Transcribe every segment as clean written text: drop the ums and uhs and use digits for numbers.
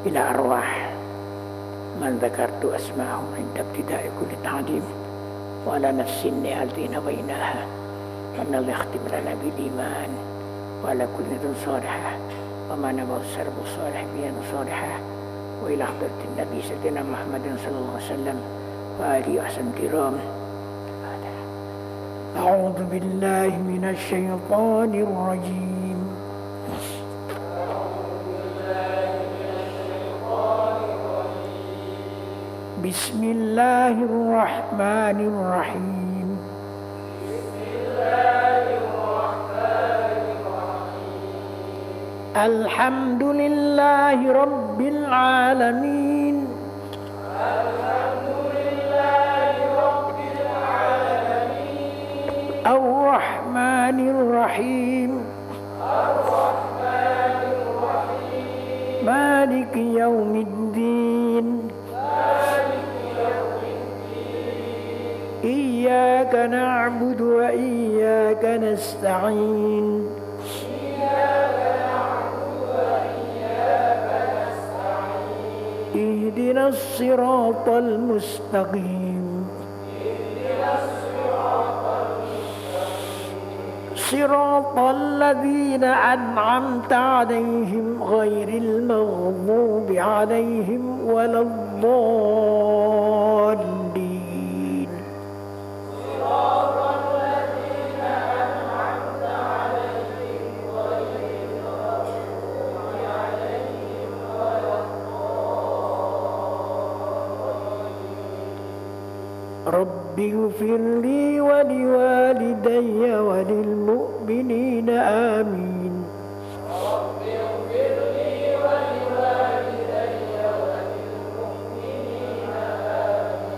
إلى أرواح من ذكرت أسماءهم عند ابتداء كل تعليم، وعلى نفس التي نويناها أن الله يختم لنا بالإيمان، وعلى كل نية صالحة وما نبغى السلف الصالح بنية صالحة، وإلى حضرة النبي سيدنا محمد صلى الله عليه وسلم وآله وأحسن الكرام. أعوذ بالله من الشيطان الرجيم. بسم الله الرحمن الرحيم. الحمد لله رب العالمين. الرحمن الرحيم. مالك يوم الدين. إياك نعبد وإياك نستعين. اهدنا الصراط المستقيم. صراط الذين أنعمت عليهم غير المغضوب عليهم ولا الضالين. صراط الذين أنعمت عليهم غير المغضوب عليهم ولا الضالين. رب اغفر لي ولوالدي وللمؤمنين آمين. رب اغفر لي ولوالدي وللمؤمنين آمين.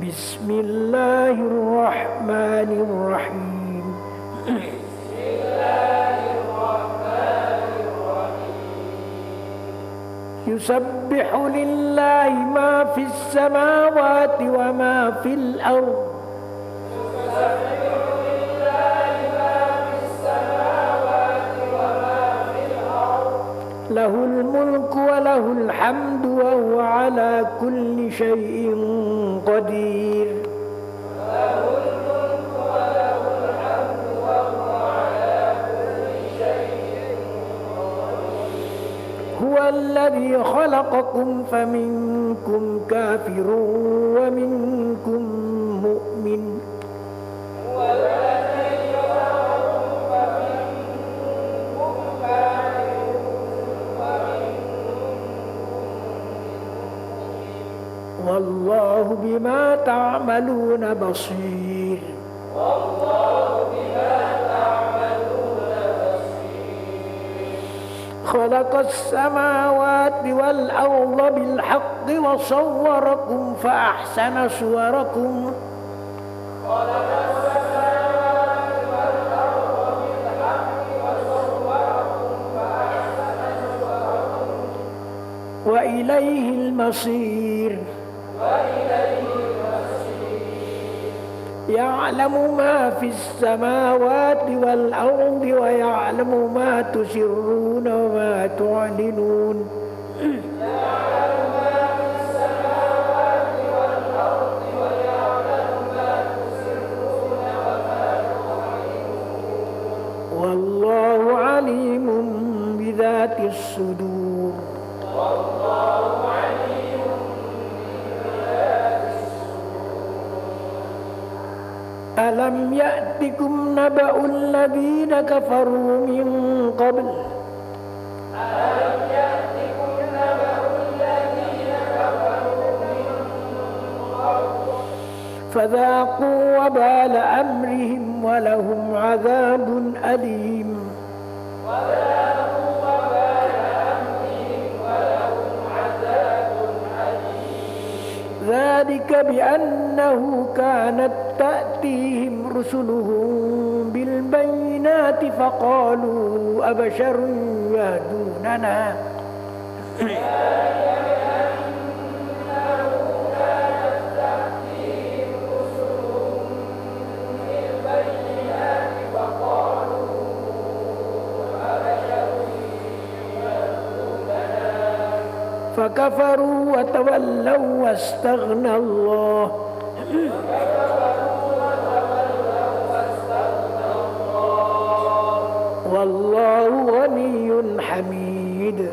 بسم الله الرحمن الرحيم. بسم الله الرحمن الرحيم. يسبح لله ما في السماوات وما في الأرض. له الملك وله الحمد وهو على كل شيء قدير. له الملك وله الحمد وهو على كل شيء قدير. هو الذي خلقكم فمنكم كافر ومنكم مؤمن. والله بما تعملون بصير. والله بما تعملون بصير. خلق السماوات والأرض بالحق وصوركم فأحسن صوركم. خلق السماوات والأرض بالحق وصوركم فأحسن صوركم. وإليه المصير. يعلم ما في السماوات والأرض ويعلم ما تسرون وما تعلنون. يعلم ما في السماوات والأرض ويعلم ما تسرون وما تعلنون. والله عليم بذات الصدور. والله عليم بذات الصدور. ألم يأتكم نبأ الذين كفروا من قبل. ألم يأتكم نبأ الذين كفروا من قبل فذاقوا وبال أمرهم ولهم عذاب أليم. ذلك بأنه كانت تأتيهم رسلهم بالبينات فقالوا أبشر يهدوننا. فكفروا وتولوا واستغنى الله والله غني حميد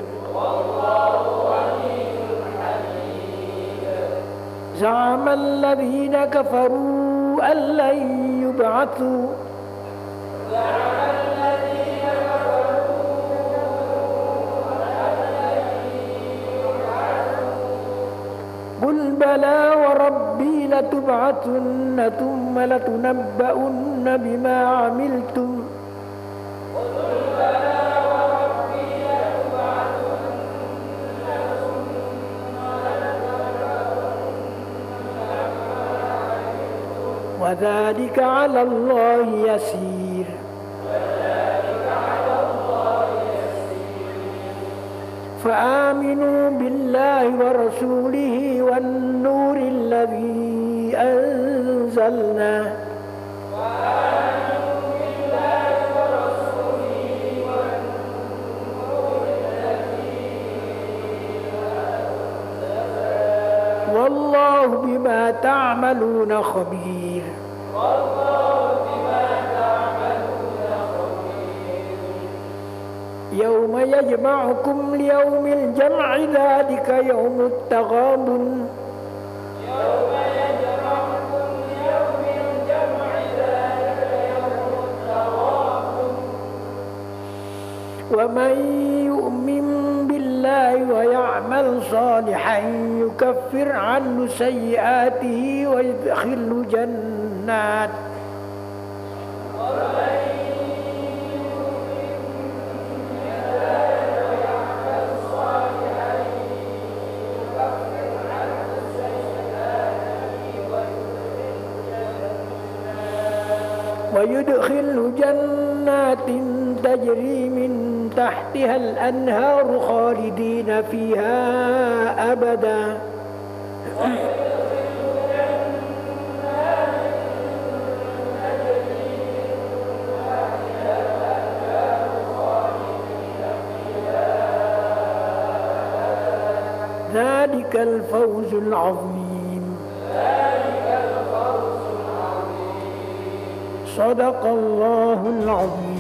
زعم الذين كفروا أن لن يبعثوا قل بلى وربي لتبعثن ثم لتنبؤن بما عملتم وذلك على الله يسير فآمنوا بالله ورسوله والنور الذي أنزلنا والله بما تعملون خبير يوم يجمعكم ليوم الجمع ذلك يوم التغابن ومن يؤمن بالله ويعمل صالحا يكفر عنه سيئاته ويدخله جنات تجري من تحتها الأنهار خالدين فيها أبدا ذلك الفوز العظيم صدق الله العظيم.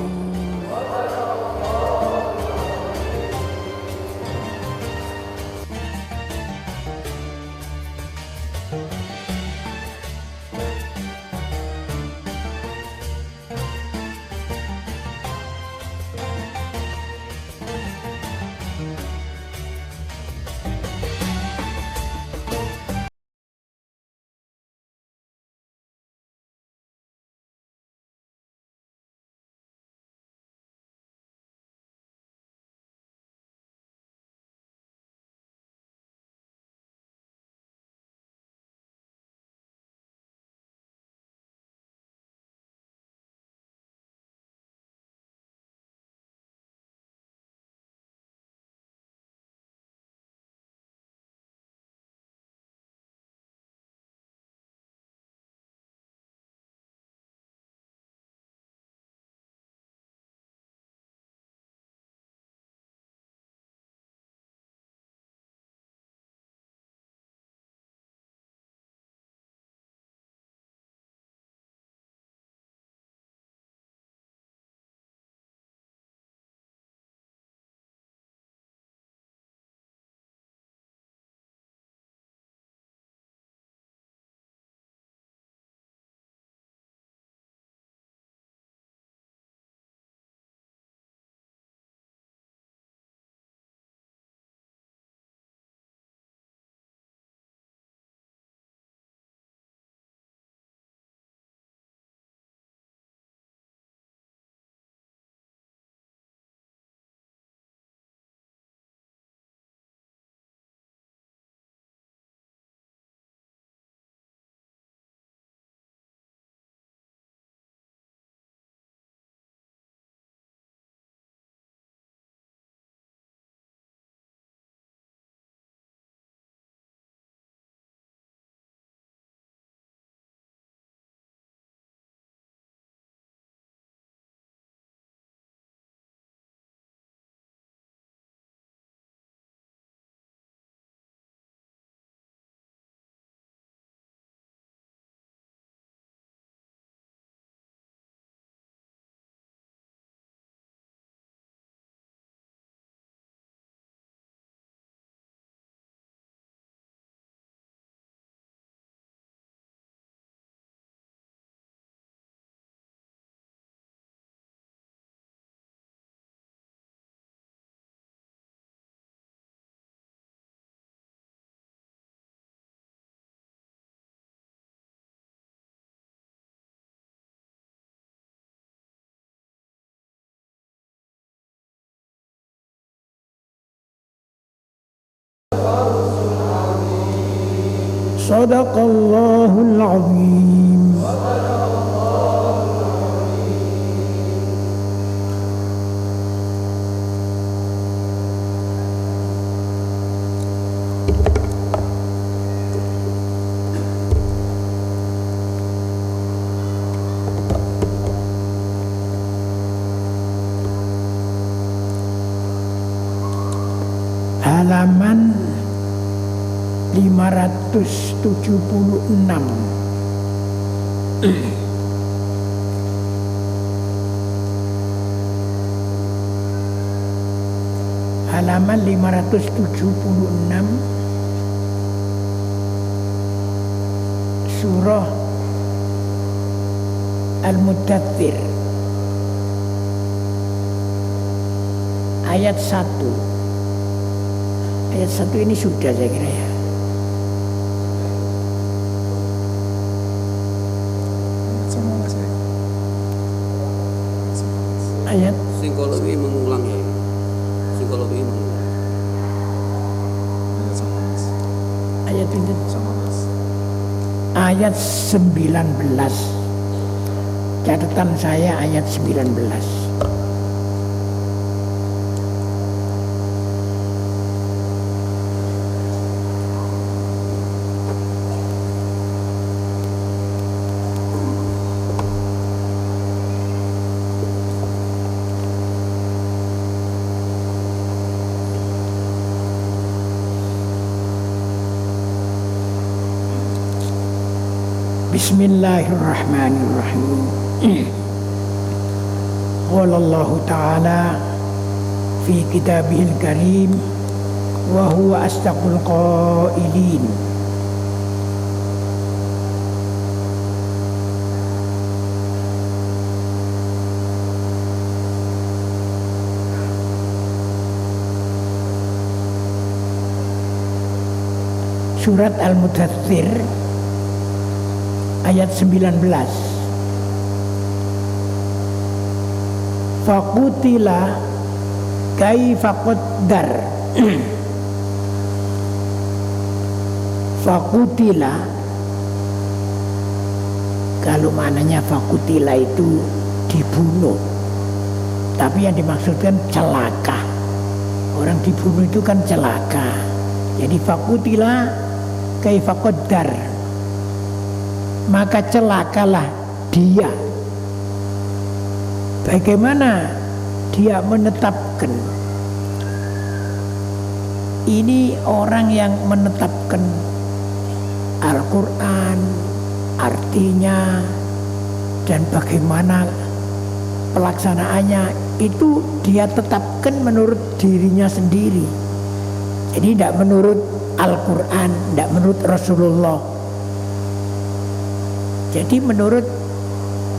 Sadaqallahul azim. Halaman 576. Halaman 576 surah Al-Muddathir ayat 1. Ayat 1 ini sudah saya kira ya. Ayat psikologi mengulang ya. Psikologi mengulang. Ayat ini. Ayat 19. Catatan saya ayat 19. Bismillahirrahmanirrahim. Qala Allah Ta'ala fi kitabihil karim wa huwa asdaqul qailin. Surat Al-Muddathir ayat 19. Faqutila kaifa qaddar. Faqutila, kalau maknanya faqutila itu dibunuh, tapi yang dimaksudkan celaka. Orang dibunuh itu kan celaka. Jadi faqutila kaifa qaddar, maka celakalah dia. Bagaimana dia menetapkan? Ini orang yang menetapkan Al-Quran, artinya dan bagaimana pelaksanaannya, itu dia tetapkan menurut dirinya sendiri. Jadi tidak menurut Al-Quran, tidak menurut Rasulullah. Jadi menurut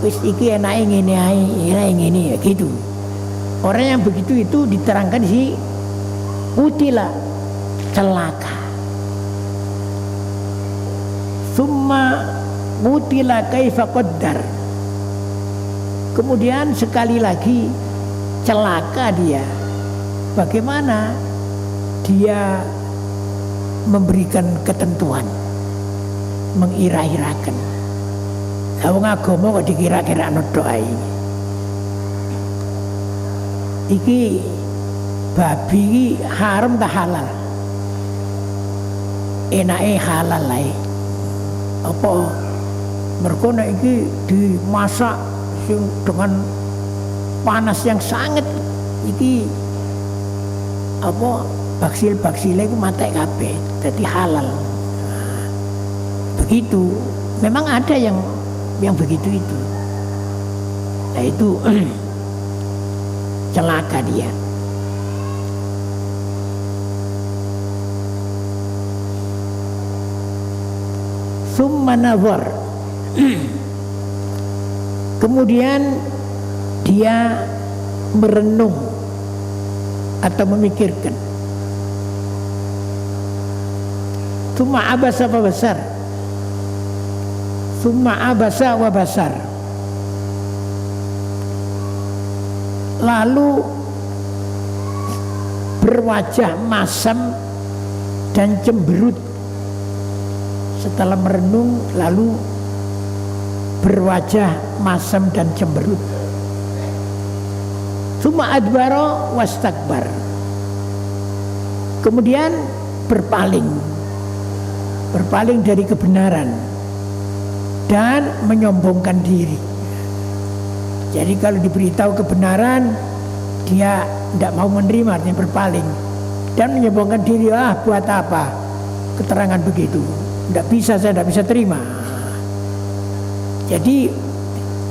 wis iki enake ngene ae, ngene ya gitu. Orang yang begitu itu diterangkan si utila, celaka. Summa utila kaifa qaddar. Kemudian sekali lagi celaka dia. Bagaimana dia memberikan ketentuan, mengira-irakan. Wong agama kok dikira-kira tok ae. Iki babi iki haram ta halal? Enake halal ae. Apa mergo nek iki dimasak sing dengan panas yang sangat, iki apa baksil-baksile iku matek kabeh, dadi halal. Nah, begitu. Memang ada yang begitu itu. Nah itu celaka dia. Summa nazar. Kemudian dia merenung atau memikirkan. Summa abasa wa basar. Summa abasa wa basar. Lalu berwajah masam dan cemberut setelah merenung lalu berwajah masam dan cemberut. Tsumma adbara wastakbar. Kemudian berpaling dari kebenaran dan menyombongkan diri. Jadi kalau diberitahu kebenaran dia tidak mau menerima, artinya berpaling dan menyombongkan diri. Buat apa keterangan begitu? Tidak bisa, saya tidak bisa terima. Jadi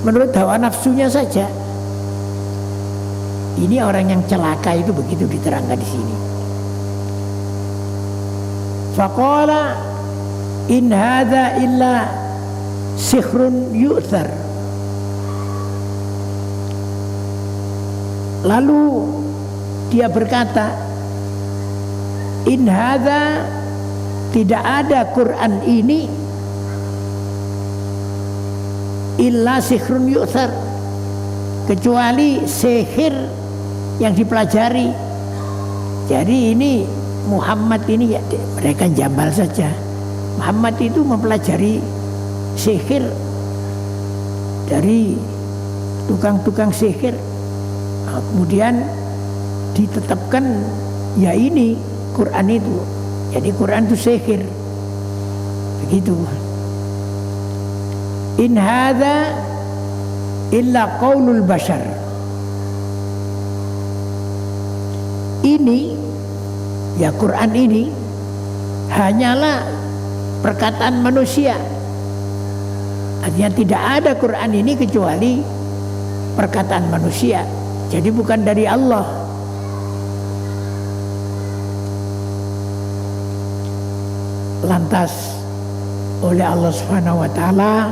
menurut hawa nafsunya saja. Ini orang yang celaka itu begitu diterangkan di sini. Faqala in hadza illa sihrun yu'thar. Lalu dia berkata, in hadza, tidak ada Quran ini illa sihrun yu'thar, kecuali sihir yang dipelajari. Jadi ini Muhammad ini ya, mereka jambal saja. Muhammad itu mempelajari sihir dari tukang-tukang sihir. Kemudian ditetapkan ya ini Quran itu. Jadi Quran itu sihir. Begitu. In hadza illa qaulul bashar. Ini ya Quran ini hanyalah perkataan manusia. Artinya tidak ada Quran ini kecuali perkataan manusia. Jadi bukan dari Allah. Lantas oleh Allah Subhanahu wa taala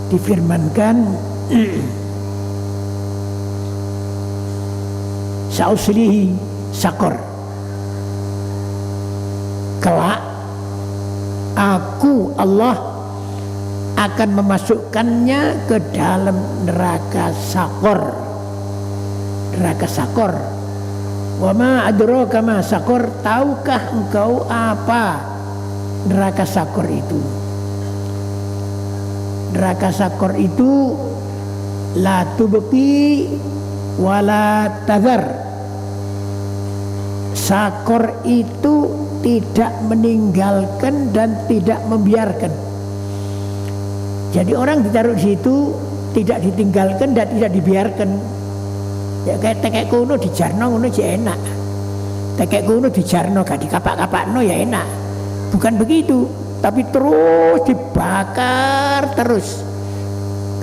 difirmankan, Sa'uslihi sakor. Kelak aku Allah akan memasukkannya ke dalam neraka sakor. Neraka sakor. Wa ma adraka ma sakor, tahukah engkau apa neraka sakor itu? Neraka sakor itu la tubqi wa la tadhar. Sakor itu tidak meninggalkan dan tidak membiarkan. Jadi orang ditaruh di situ tidak ditinggalkan dan tidak dibiarkan. Ya kayak tekek kuno dijarno ngono je enak. Tekek kuno dijarno gak dikapak-kapakno ya enak. Bukan begitu, tapi terus dibakar terus.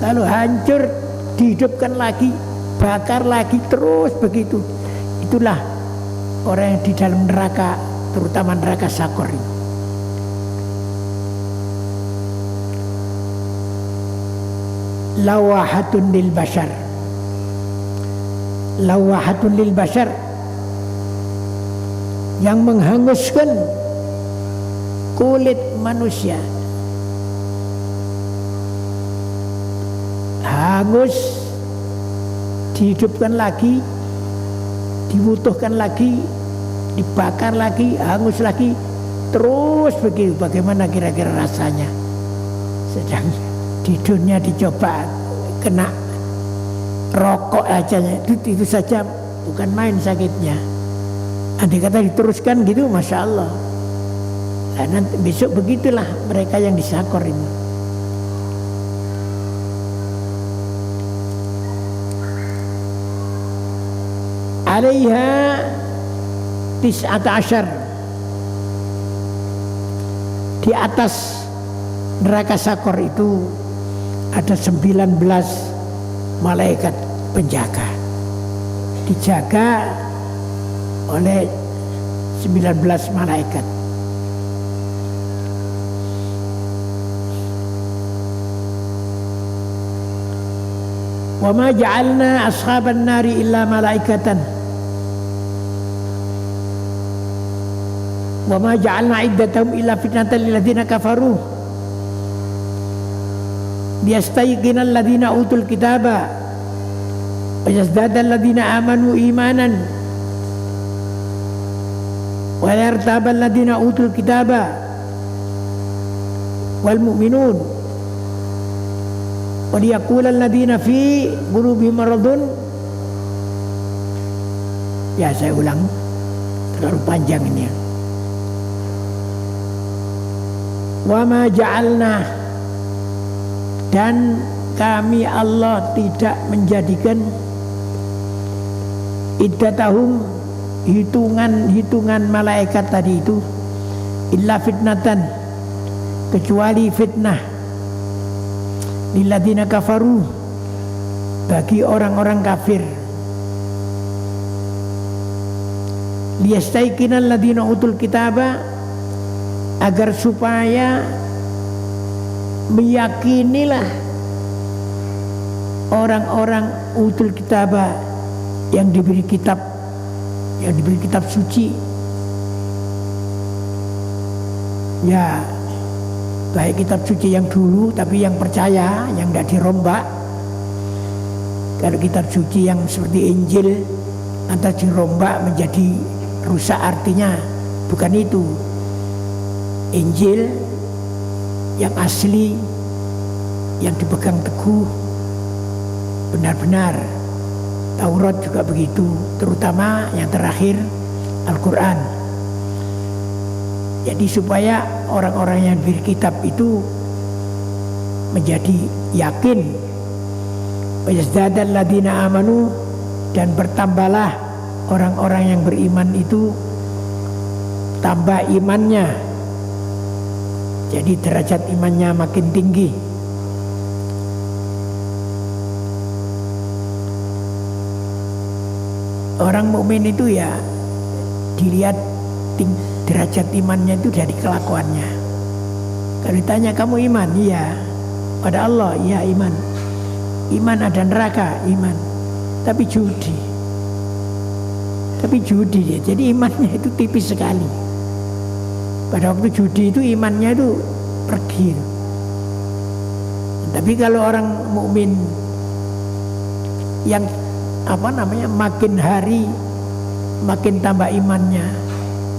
Kalau hancur dihidupkan lagi, bakar lagi terus begitu. Itulah orang yang di dalam neraka, terutama neraka sakor ini. Lawahatun lil bashar. Lawahatun lil bashar, yang menghanguskan kulit manusia. Hangus, dihidupkan lagi, dibutuhkan lagi, dibakar lagi, hangus lagi, terus begitu. Bagaimana kira-kira rasanya? Sedang di dunia dicoba kena rokok aja, itu saja bukan main sakitnya. Andai kata diteruskan gitu, masya Allah. Nah, nanti besok begitulah mereka yang disakor ini. Alaiha tis'ata asyar, di atas neraka sakor itu ada 19 malaikat penjaga, dijaga oleh 19 malaikat. Wa ma ja'alna ashaban nari illa malaikatan wa ma ja'alna iddatahum illa fitnatan lil ladzina kafaru liyastayqina alladzina utul kitaba wa yazdada alladzina amanu imanan wa yartaba alladzina utul kitaba wal mu'minun wa liyaqula alladziina fi qulubihim maradun. Ya, saya ulang, terlalu panjang ini. Wa ma ja'alna, dan kami Allah tidak menjadikan iddatahum, hitungan malaikat tadi itu, illa fitnatan, kecuali fitnah, lilladzina kafaru, bagi orang-orang kafir, liyastaiqinal ladzina utul kitaba, agar supaya meyakinilah orang-orang utul kitaba yang diberi kitab suci, ya, baik kitab suci yang dulu tapi yang percaya, yang tidak dirombak. Kalau kitab suci yang seperti Injil atau dirombak menjadi rusak, artinya bukan itu. Injil yang asli, yang dipegang teguh benar-benar. Taurat juga begitu, terutama yang terakhir Al-Quran. Jadi supaya orang-orang yang diberi kitab itu menjadi yakin. Wa yazdadal ladzina amanu, dan bertambahlah orang-orang yang beriman itu, tambah imannya. Jadi derajat imannya makin tinggi. Orang mukmin itu ya dilihat derajat imannya itu dari kelakuannya. Kalau ditanya kamu iman, iya. Pada Allah, iya iman. Iman ada neraka, iman. Tapi judi dia. Jadi imannya itu tipis sekali. Pada waktu judi itu imannya itu pergi. Tapi kalau orang mukmin yang makin hari makin tambah imannya,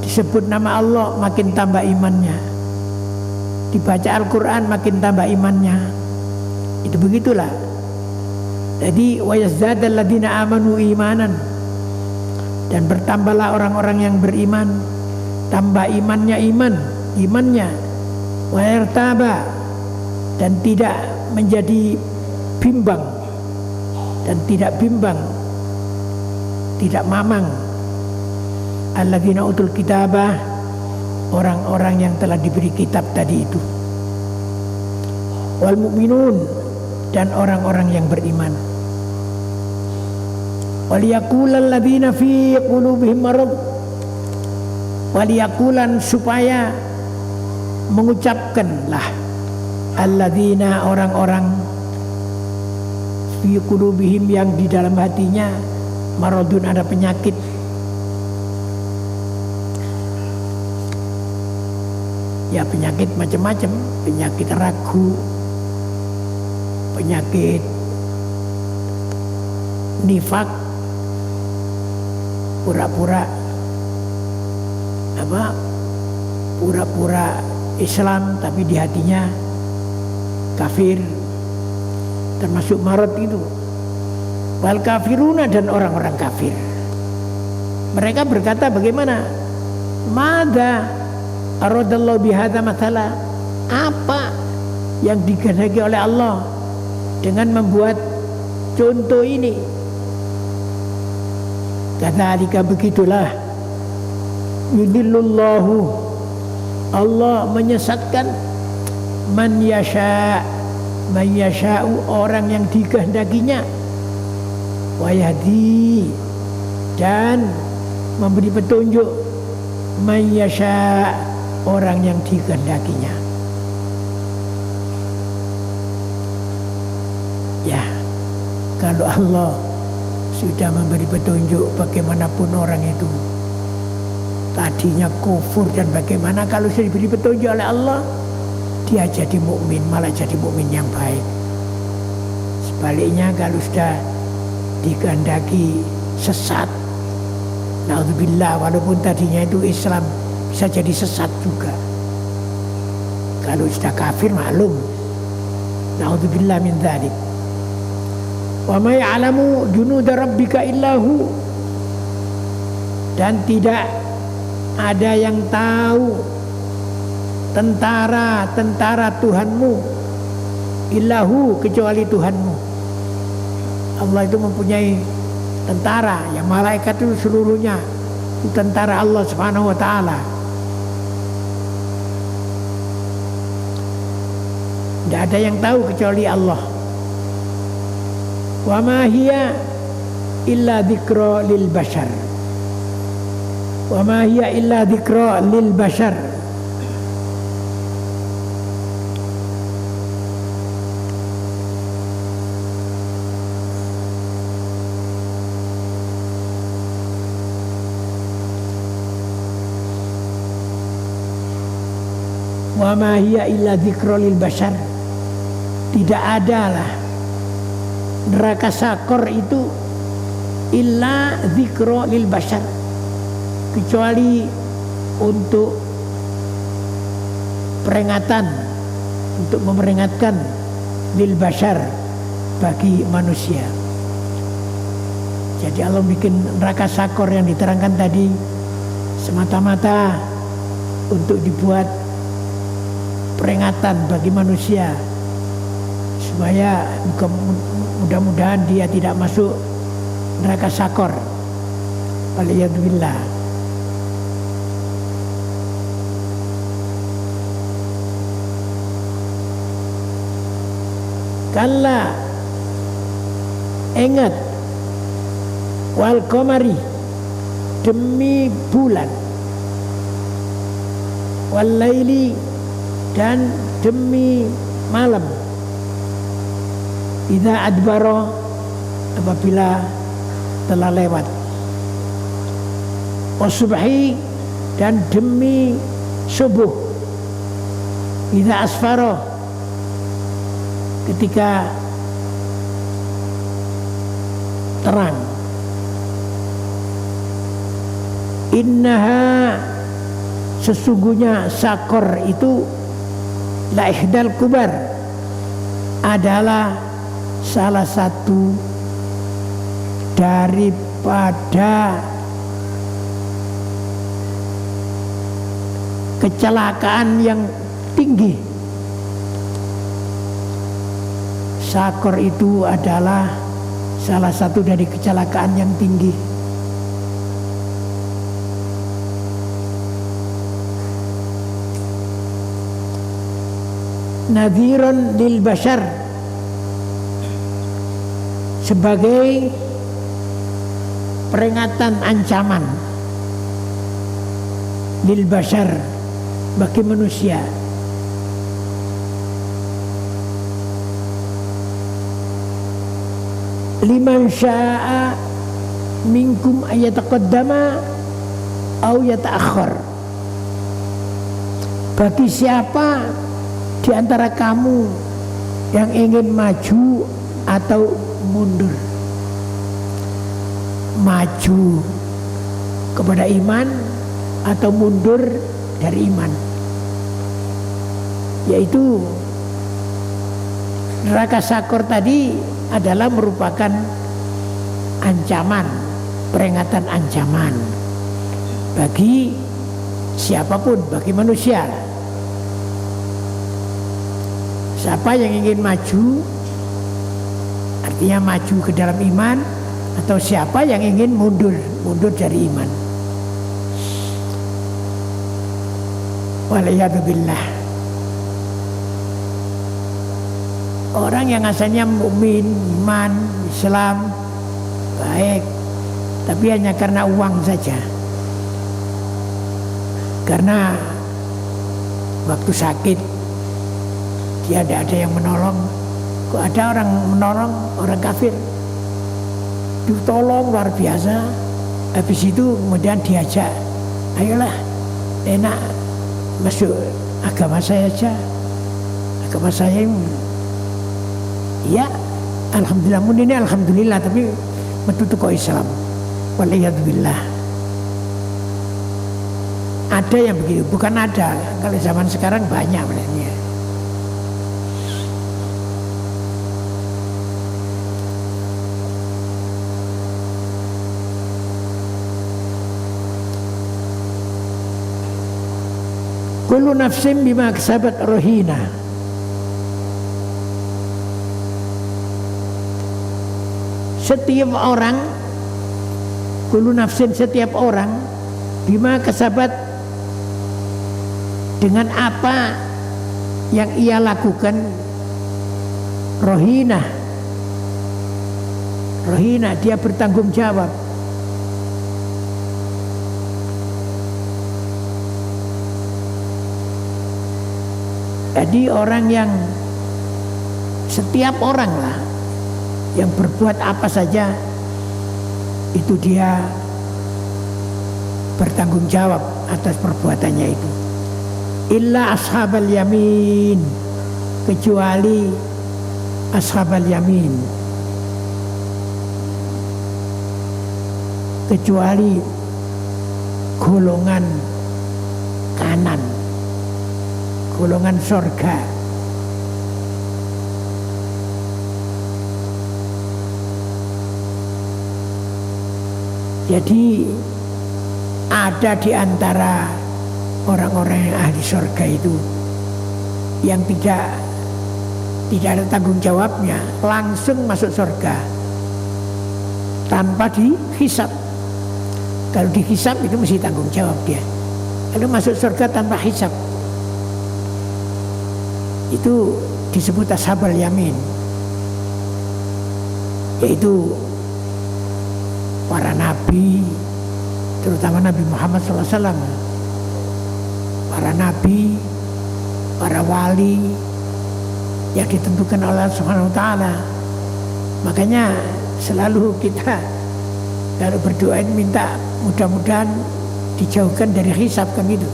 disebut nama Allah makin tambah imannya, dibaca Al-Quran makin tambah imannya. Itu begitulah. Jadi wa yazdadal ladzina amanu imanan, dan bertambahlah orang-orang yang beriman, tambah imannya imannya, wa yartaba, dan tidak menjadi bimbang, tidak mamang, alladzina utul kitabah, orang-orang yang telah diberi kitab tadi itu, wal mu'minun, dan orang-orang yang beriman. Waliyaqulal ladzina fi qulubihim marad, waliyaqulan, supaya mengucapkanlah alladzina, orang-orang fi qulubihim, yang di dalam hatinya maradun, ada penyakit. Ya, penyakit macam-macam, penyakit ragu, penyakit nifak, pura-pura Islam tapi di hatinya kafir, termasuk marad itu. Wal kafiruna, dan orang-orang kafir, mereka berkata bagaimana? Mada aradallahu bihadza mathala, apa yang dikehendaki oleh Allah dengan membuat contoh ini? Kadzalika, begitulah, yudillullahu, Allah menyesatkan, man yasha'u, orang yang dikehendakinya, wa yahdi, dan memberi petunjuk, man yasha', orang yang dikehendakinya. Ya, kalau Allah sudah memberi petunjuk, bagaimanapun orang itu tadinya kufur, dan bagaimana kalau sudah diberi petunjuk oleh Allah, dia jadi mukmin, malah jadi mukmin yang baik. Sebaliknya kalau sudah dikehendaki sesat, naudzubillah, walaupun tadinya itu Islam, bisa jadi sesat juga. Kalau sudah kafir maklum. Na'udzubillah min dzalik. Wa ma ya'lamu junuda rabbika illahu. Dan tidak ada yang tahu tentara Tuhanmu illahu kecuali Tuhanmu. Allah itu mempunyai tentara, yang malaikat itu seluruhnya itu tentara Allah Subhanahu wa taala. Tidak ada yang tahu kecuali Allah. Wa ma hiya illa dzikra lil bashar. Wa ma hiya illa dzikra lil bashar. Wa ma hiya illa dzikra lil bashar. Tidak adalah neraka Sakor itu illa dzikra lil bashar, kecuali untuk peringatan, untuk memperingatkan lil bashar, bagi manusia. Jadi Allah bikin neraka Sakor yang diterangkan tadi semata-mata untuk dibuat peringatan bagi manusia, supaya mudah-mudahan dia tidak masuk neraka Sakor. Waliyadzubillah. Kalla, ingat, wal qamari, demi bulan, wal laili, dan demi malam, idza adbara, apabila telah lewat, wasubhi, dan demi subuh, idza asfara, ketika terang. Innaha, sesungguhnya Sakor itu la ihdal kubar, adalah salah satu daripada kecelakaan yang tinggi. Sakor itu adalah salah satu dari kecelakaan yang tinggi. Nadhiron lil bashar, sebagai peringatan ancaman, lil bashar, bagi manusia. Liman syaa minkum ayataqaddama au yata'akhkhar, bagi siapa di antara kamu yang ingin maju atau mundur. Maju kepada iman atau mundur dari iman, yaitu neraka Sakor tadi adalah merupakan ancaman, peringatan ancaman bagi siapapun, bagi manusia. Siapa yang ingin maju, artinya maju ke dalam iman, atau siapa yang ingin mundur dari iman. Waliyadzubillah. Orang yang asalnya mukmin, iman, Islam, baik, tapi hanya karena uang saja, karena waktu sakit dia tidak ada yang menolong. Kok ada orang menolong orang kafir, ditolong luar biasa. Habis itu kemudian diajak, ayolah, enak masuk agama saya aja, agama saya ini. Ya, alhamdulillah, ini alhamdulillah, tapi metu kok Islam. Waliyadzubillah. Ada yang begitu, bukan ada. Kalau zaman sekarang banyak sebenarnya. Kullu nafsin bima kasabat rahina. Setiap orang, kullu nafsin, setiap orang bima kasabat, dengan apa yang ia lakukan, rohina, dia bertanggung jawab. Jadi orang yang, setiap orang lah yang berbuat apa saja itu dia bertanggung jawab atas perbuatannya itu. Illa ashabal yamin, kecuali ashabal yamin, kecuali golongan kanan, golongan surga. Jadi ada di antara orang-orang yang ahli surga itu yang tidak ada tanggung jawabnya, langsung masuk surga tanpa dihisab. Kalau dihisab itu mesti tanggung jawab dia. Kalau masuk surga tanpa hisab, itu disebut ashabul yamin, yaitu para nabi, terutama Nabi Muhammad SAW, para nabi, para wali yang ditentukan oleh Allah Subhanahu wa Ta'ala. Makanya selalu kita kalau berdoa minta mudah-mudahan dijauhkan dari hisab, kan gitu.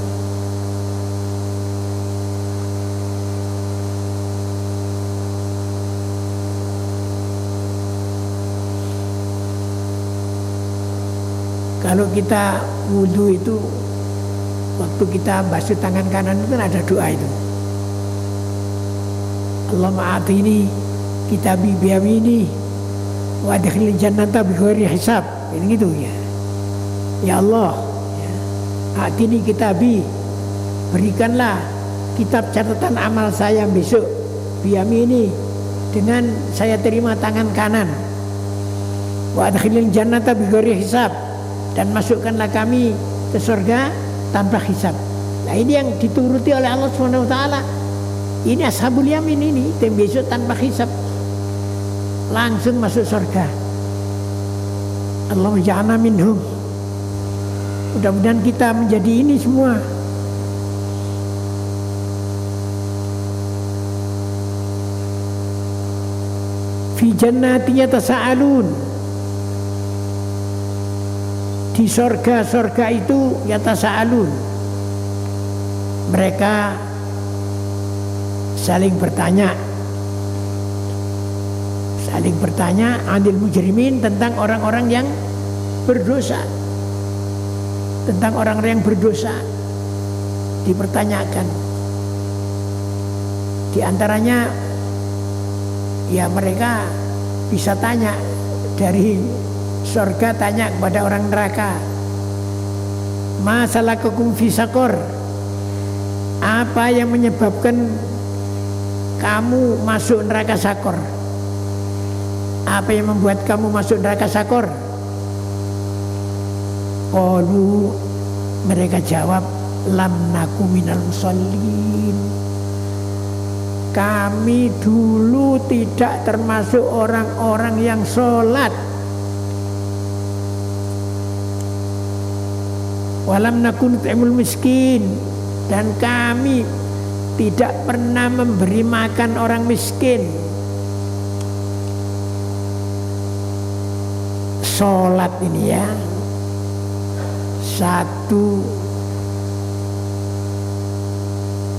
Kalau kita wudhu itu, waktu kita basuh tangan kanan itu ada doa itu. Allahumma atini kitabi biyamini wa adkhilil jannata bighairi hisab. Ini gitu ya. Ya Allah, ya, atini kitabi, berikanlah kitab catatan amal saya besok biyamini, dengan saya terima tangan kanan. Wa adkhilil jannata bighairi hisab, dan masukkanlah kami ke surga tanpa hisab. Nah ini yang dituruti oleh Allah Subhanahu wa Ta'ala. Ini ashabul yamin ini, yang besok tanpa hisab langsung masuk surga. Allahumma ja'alna minhum. Mudah-mudahan kita menjadi ini semua. Fi jannatin yatasaalun, di surga-surga itu yatasaalun, mereka saling bertanya anil mujrimin, tentang orang-orang yang berdosa, tentang orang-orang yang berdosa dipertanyakan. Di antaranya ya mereka bisa tanya, dari surga tanya kepada orang neraka, ma salakakum fi saqar, apa yang menyebabkan kamu masuk neraka Sakor? Apa yang membuat kamu masuk neraka Sakor? Qalu, mereka jawab, lam naku minal musallin, kami dulu tidak termasuk orang-orang yang sholat. Walam nakun nut'imul miskin, dan kami tidak pernah memberi makan orang miskin. Sholat ini ya, satu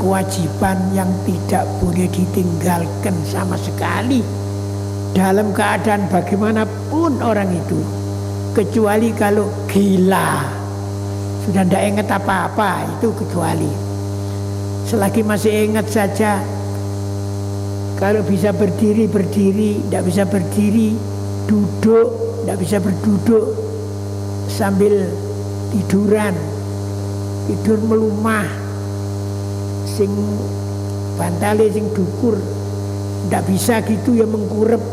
kewajiban yang tidak boleh ditinggalkan sama sekali dalam keadaan bagaimanapun orang itu, kecuali kalau gila sudah tidak ingat apa-apa itu kecuali. Selagi masih ingat saja, kalau bisa berdiri, tidak bisa berdiri, duduk, tidak bisa berduduk, sambil tiduran, tidur melumah, sing bantale sing dukur, tidak bisa gitu ya mengkurep.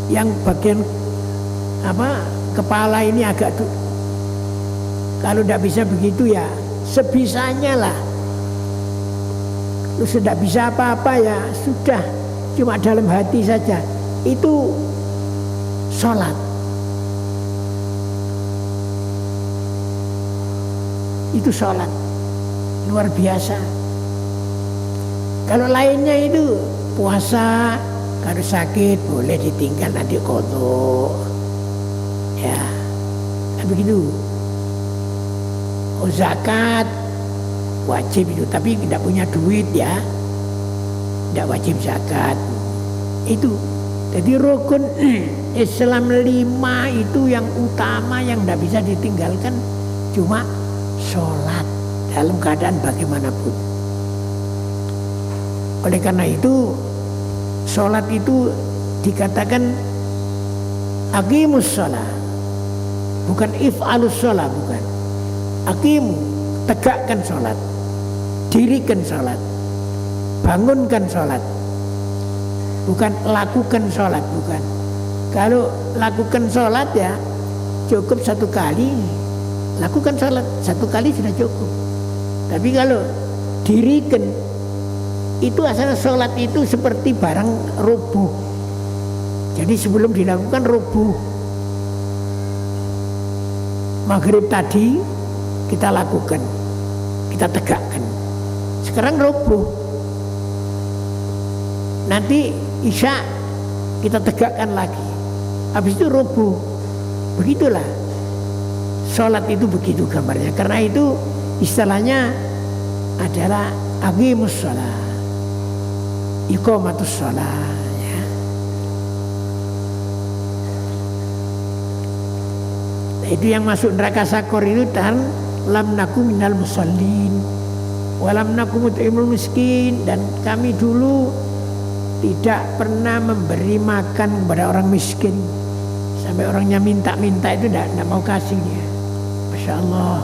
Yang bagian kepala ini agak kalau tidak bisa begitu ya sebisanya lah. Lu sudah bisa apa-apa ya sudah, cuma dalam hati saja. Itu sholat. Itu sholat luar biasa. Kalau lainnya itu puasa, kalau sakit boleh ditinggal nanti qadha. Ya, begitu. Oh, zakat wajib itu, tapi tidak punya duit ya, tidak wajib zakat. Itu jadi rukun Islam 5 itu yang utama, yang tidak bisa ditinggalkan cuma sholat dalam keadaan bagaimanapun. Oleh karena itu sholat itu dikatakan aqimus sholat, bukan if'alus sholat, bukan. Aqimu, tegakkan sholat, dirikan sholat, bangunkan sholat, bukan lakukan sholat, bukan. Kalau lakukan sholat ya cukup satu kali, lakukan sholat satu kali sudah cukup. Tapi kalau dirikan, itu asal sholat itu seperti barang rubuh. Jadi sebelum dilakukan rubuh. Maghrib tadi kita lakukan, kita tegakkan. Sekarang rubuh. Nanti isya kita tegakkan lagi. Habis itu rubuh. Begitulah sholat itu, begitu gambarnya. Karena itu istilahnya adalah aqimus sholat, iqamatus sholat ya. Itu yang masuk neraka sakor itu dan lam naku minal musallin walam naku mut'imul miskin, dan kami dulu tidak pernah memberi makan kepada orang miskin. Sampai orangnya minta-minta itu tidak mau kasih dia. Masya Allah.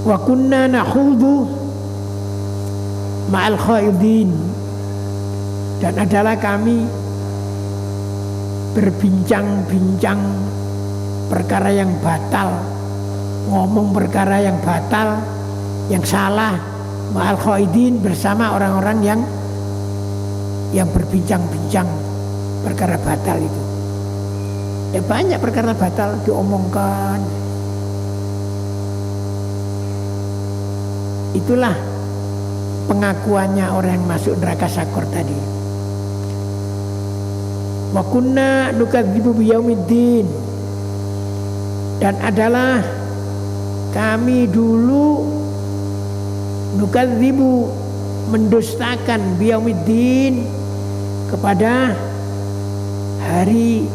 Wa kunna nakhudhu ma'al khaidin, dan adalah kami berbincang-bincang perkara yang batal, ngomong perkara yang batal, yang salah, ma'al khaidin, bersama orang-orang yang berbincang-bincang perkara batal itu. Ya banyak perkara batal diomongkan. Itulah pengakuannya orang yang masuk neraka sakor tadi. Wa kunna nukadzibu biyaumiddin, dan adalah kami dulu nukadzibu, mendustakan, biyaumiddin, kepada hari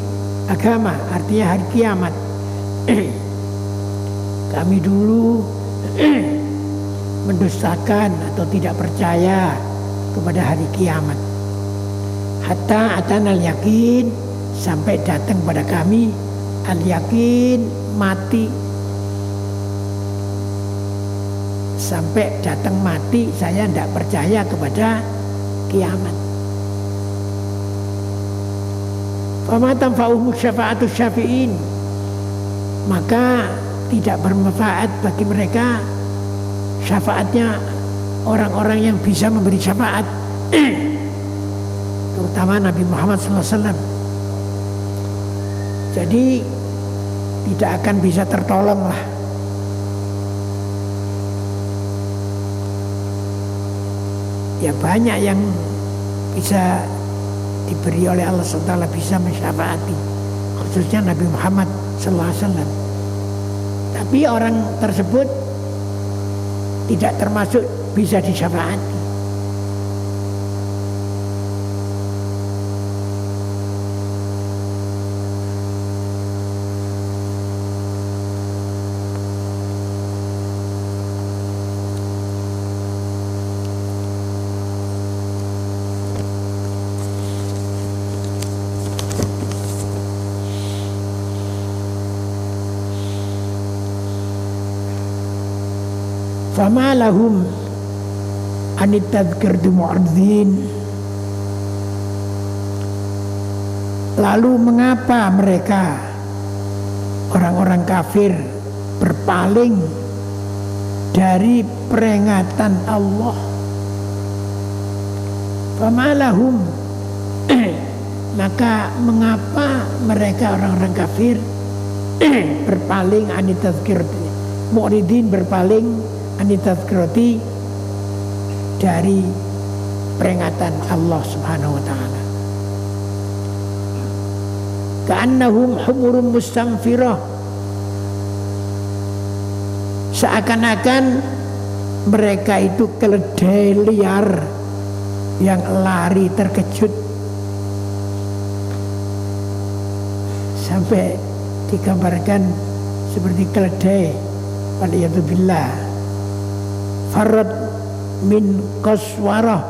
agama, artinya hari kiamat. Kami dulu mendustakan atau tidak percaya kepada hari kiamat. Hatta atanal yakin, sampai datang pada kami al yakin, mati. Sampai datang mati saya tidak percaya kepada kiamat. Fama tanfa'uhum syafa'atus syafi'in, maka tidak bermanfaat bagi mereka syafaatnya orang-orang yang bisa memberi syafaat, terutama Nabi Muhammad SAW. Jadi tidak akan bisa tertolong lah. Ya banyak yang bisa diberi oleh Allah SWT, bisa mensyafaati, khususnya Nabi Muhammad SAW. Tapi orang tersebut tidak termasuk bisa disyafaati. Fama lahum anit tadhkirati mu'ridin. Lalu mengapa mereka orang-orang kafir berpaling dari peringatan Allah? Fama lahum maka mengapa mereka orang-orang kafir berpaling anit tadhkirati mu'ridin, berpaling anit tadhkirati dari peringatan Allah Subhanahu wa taala. Ka'annahum humurun mustanfirah, seakan-akan mereka itu keledai liar yang lari terkejut. Sampai digambarkan seperti keledai, waliyadzubillah, farad min qaswarah,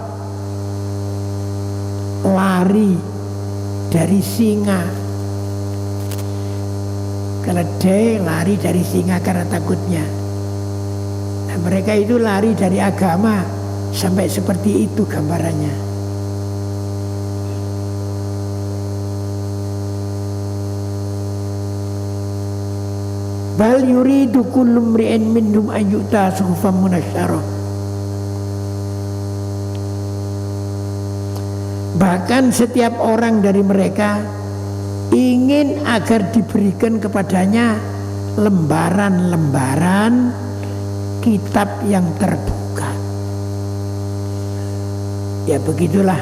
lari dari singa. Keledai lari dari singa karena takutnya. Nah, mereka itu lari dari agama, sampai seperti itu gambarannya. Bal yuridu kullu mri'in minhum an yu'ta suhufan munasyarah. Bahkan setiap orang dari mereka ingin agar diberikan kepadanya lembaran-lembaran kitab yang terbuka. Ya begitulah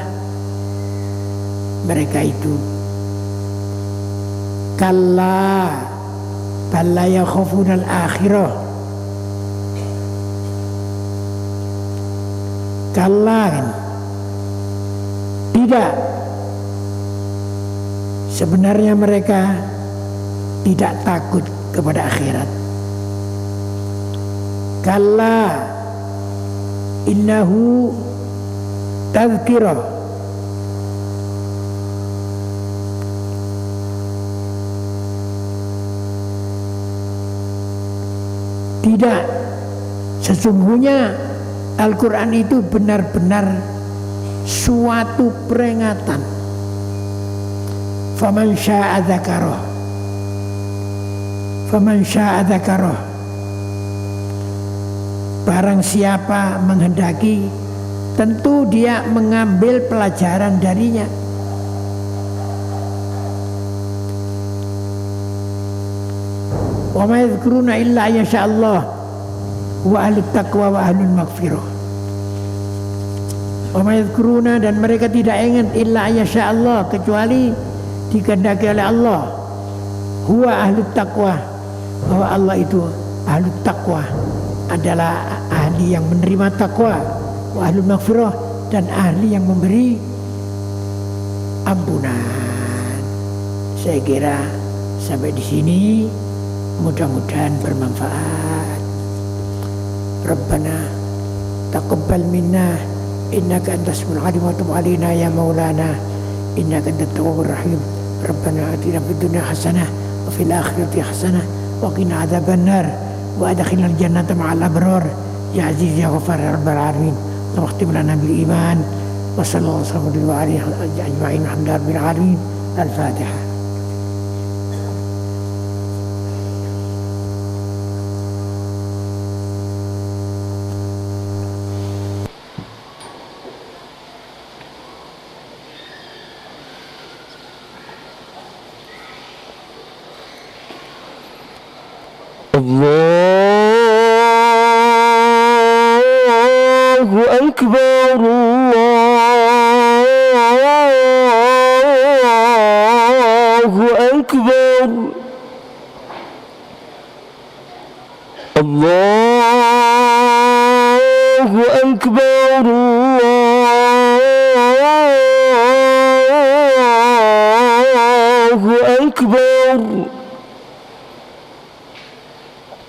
mereka itu. Kalla bal la yakhafuna al-akhirah. Kalla, tidak, sebenarnya mereka tidak takut kepada akhirat. Kalla innahu tadhkirah, tidak, sesungguhnya Al-Quran itu benar-benar suatu peringatan. Faman syaa dzakarah, faman syaa dzakarah, barang siapa menghendaki tentu dia mengambil pelajaran darinya. Wa ma yadhkuruna illa yasha'allah wa ahlut taqwa wa ahlul maghfirah. Wa ma yadhkuruna, dan mereka tidak ingat illa yasha'allah, kecuali dikehendaki oleh Allah. Huwa ahlut taqwa, bahwa Allah itu ahlut taqwa, adalah ahli yang menerima takwa, wa ahlul maghfirah, dan ahli yang memberi ampunan. Saya kira sampai di sini mudah-mudahan bermanfaat. Rabbana taqabbal minna innaka antas samiul alim wa tub alaina ya maulana innaka antat tawwabur rahim. Rabbana atina fid dunya hasanah wa fil akhirati hasanah wa qina adzabannar wa adkhilnal jannata ma'al abrar ya aziz ya ghafar ya rabbal alamin. Wa khtim lana bil iman wa sallallahu alaihi wa alihi ajma'in alhamdulillahi alamin. Al-Fatihah. Allahu Akbar, Allahu Akbar, Allahu Akbar, Allahu Akbar.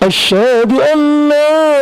Asyhadu an la